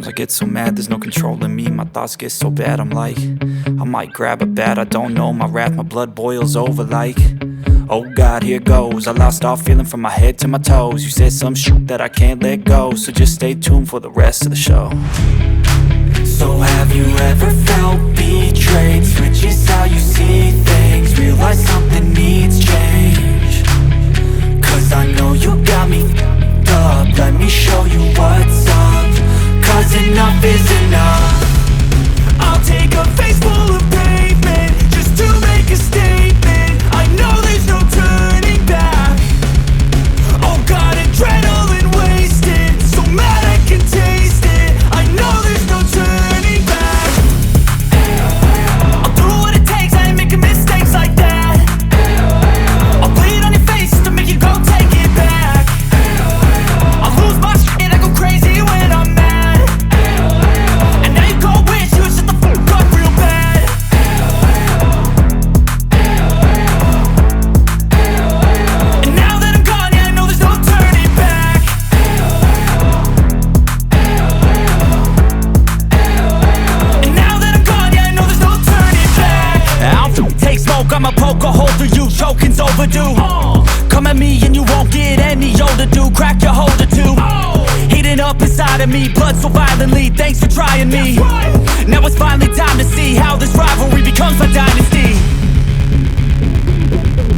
Sometimes I get so mad, there's no controlling me. My thoughts get so bad, I'm like, I might grab a bat, I don't know. My wrath, my blood boils over like, oh God, here goes. I lost all feeling from my head to my toes. You said some shit that I can't let go, so just stay tuned for the rest of the show. So have you ever felt betrayed? Switches how you see things, realize something needs change. Cause I know you got me f***ed up, let me show you what's up. Cause enough is enough. I'll take a face full of pavement just to make a statement. I know there's no turning back. Oh God, adrenaline wasted, so mad I can taste it. I know there's no turning back. I'll do what it takes, I ain't making mistakes like that. I'll bleed on your face to make you go take it back. I'll lose my shit, I go crazy when I'm mad. And now you go wish you would shut the fuck up real bad. And now that I'm gone, yeah, I know there's no turning back. And now that I'm gone, yeah, I know there's no turning back. I don't take smoke, I'ma poke a hole through you, choking's overdue. Come at me and you won't get any older, dude. Crack your holder too. Heating up inside of me, blood so violently. Thanks for trying me. Now it's finally time to see how this rivalry becomes a dynasty.